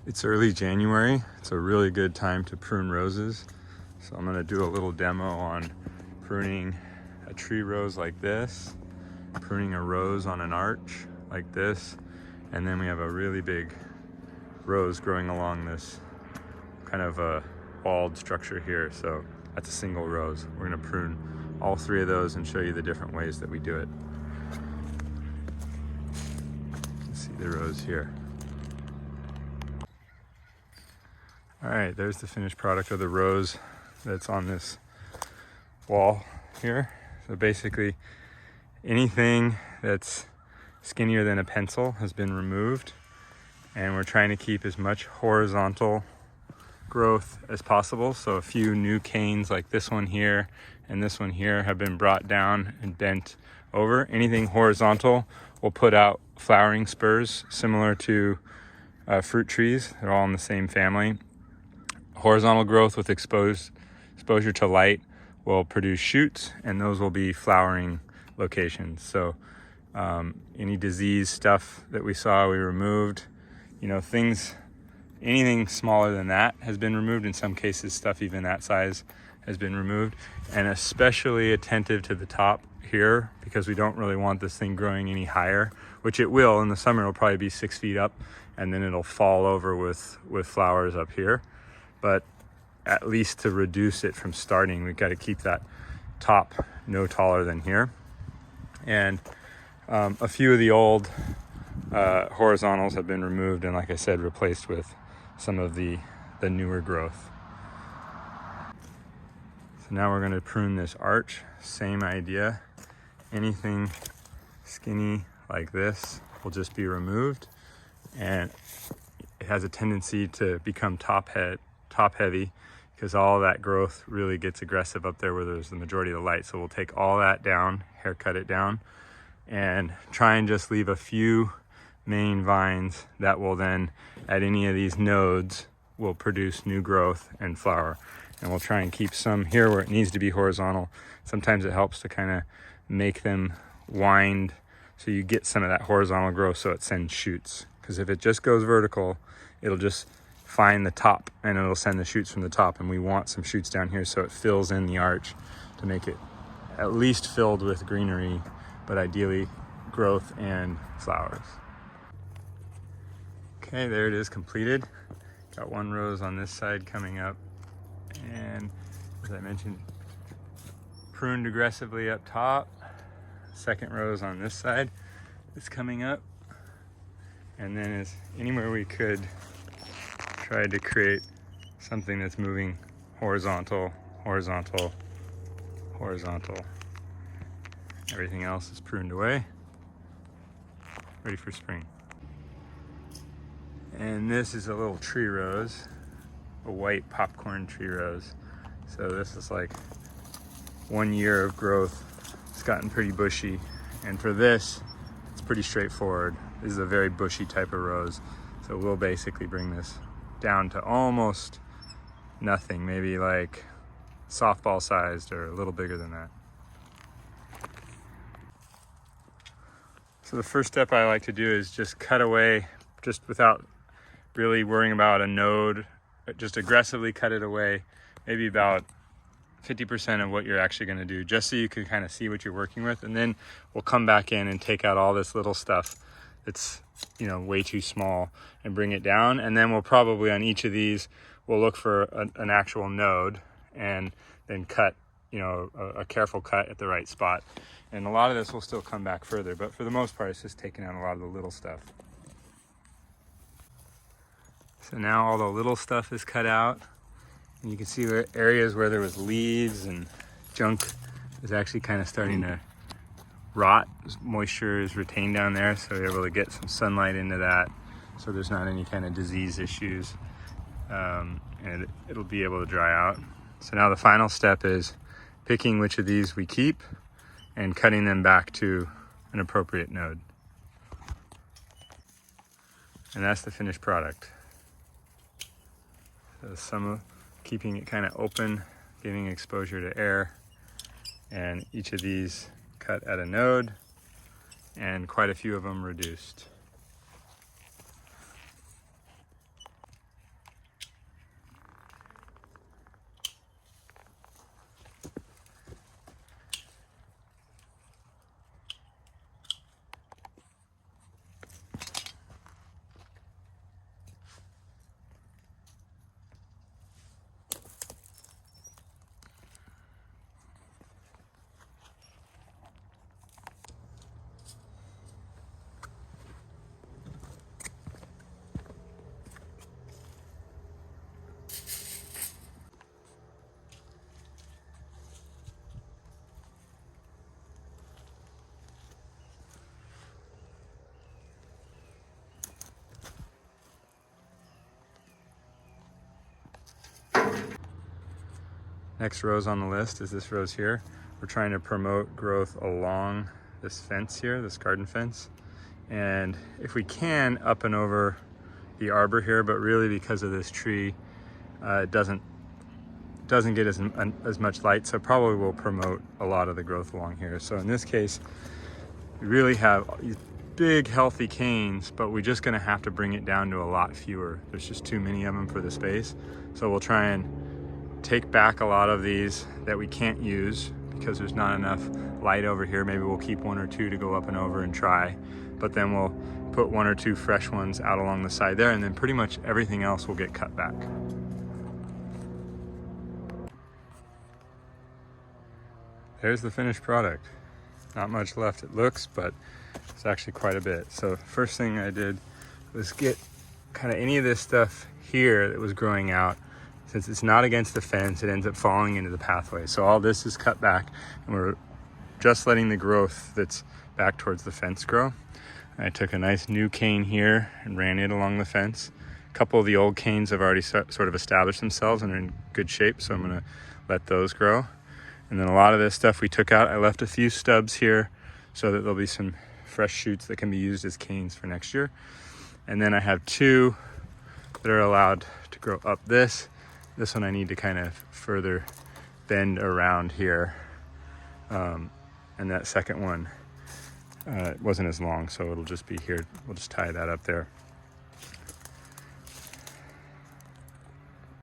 It's early January. It's a really good time to prune roses. So I'm gonna do a little demo on pruning a tree rose like this, pruning a rose on an arch like this, and then we have a really big rose growing along this kind of a walled structure here. So that's a single rose. We're gonna prune all three of those and show you the different ways that we do it. Let's see the rose here. All right, there's the finished product of the rose that's on this wall here. So basically anything that's skinnier than a pencil has been removed, and we're trying to keep as much horizontal growth as possible. So a few new canes like this one here and this one here have been brought down and bent over. Anything horizontal will put out flowering spurs similar to fruit trees. They're all in the same family. Horizontal growth with exposure to light will produce shoots, and those will be flowering locations. So any disease stuff that we saw, we removed. You know, anything smaller than that has been removed. In some cases, stuff even that size has been removed. And especially attentive to the top here, because we don't really want this thing growing any higher, which it will. In the summer, it'll probably be 6 feet up, and then it'll fall over with flowers up here. But at least to reduce it from starting, we've got to keep that top no taller than here. And a few of the old horizontals have been removed and, like I said, replaced with some of the newer growth. So now we're going to prune this arch. Same idea. Anything skinny like this will just be removed, and it has a tendency to become top heavy because all that growth really gets aggressive up there where there's the majority of the light. So we'll take all that down, haircut it down, and try and just leave a few main vines that will then, at any of these nodes, will produce new growth and flower. And we'll try and keep some here where it needs to be horizontal. Sometimes it helps to kind of make them wind so you get some of that horizontal growth so it sends shoots. Because if it just goes vertical, it'll just find the top and it'll send the shoots from the top, and we want some shoots down here so it fills in the arch to make it at least filled with greenery, but ideally growth and flowers. Okay, there it is, completed. Got one rose on this side coming up, and as I mentioned, pruned aggressively up top. Second rose on this side is coming up, and then as anywhere we could, tried to create something that's moving horizontal, horizontal, horizontal. Everything else is pruned away, ready for spring. And this is a little tree rose, a white popcorn tree rose. So this is like 1 year of growth. It's gotten pretty bushy, and for this, it's pretty straightforward. This is a very bushy type of rose. So we'll basically bring this down to almost nothing, maybe like softball sized or a little bigger than that. So the first step I like to do is just cut away, just without really worrying about a node, just aggressively cut it away, maybe about 50% of what you're actually going to do, just so you can kind of see what you're working with. And then we'll come back in and take out all this little stuff that's, you know, way too small and bring it down. And then we'll probably, on each of these, we'll look for an actual node and then cut, you know, a careful cut at the right spot. And a lot of this will still come back further, but for the most part, it's just taking out a lot of the little stuff. So now all the little stuff is cut out, and you can see where areas where there was leaves and junk is actually kind of starting to rot. Moisture is retained down there, so you're able to get some sunlight into that, so there's not any kind of disease issues, and it'll be able to dry out. So now the final step is picking which of these we keep and cutting them back to an appropriate node. And that's the finished product. So some keeping it kind of open, giving exposure to air, and each of these cut at a node, and quite a few of them reduced. Next rose on the list is this rose here. We're trying to promote growth along this fence here, this garden fence. And if we can, up and over the arbor here, but really because of this tree, it doesn't get as much light, so probably will promote a lot of the growth along here. So in this case, we really have these big healthy canes, but we're just gonna have to bring it down to a lot fewer. There's just too many of them for the space. So we'll try and take back a lot of these that we can't use because there's not enough light over here. Maybe we'll keep 1 or 2 to go up and over and try, but then we'll put 1 or 2 fresh ones out along the side there, and then pretty much everything else will get cut back. There's the finished product. Not much left, it looks, but it's actually quite a bit. So first thing I did was get kind of any of this stuff here that was growing out. Since it's not against the fence, it ends up falling into the pathway. So all this is cut back, and we're just letting the growth that's back towards the fence grow. I took a nice new cane here and ran it along the fence. A couple of the old canes have already sort of established themselves and are in good shape, so I'm gonna let those grow. And then a lot of this stuff we took out. I left a few stubs here so that there'll be some fresh shoots that can be used as canes for next year. And then I have 2 that are allowed to grow up this. This one I need to kind of further bend around here. And that second one wasn't as long, so it'll just be here. We'll just tie that up there.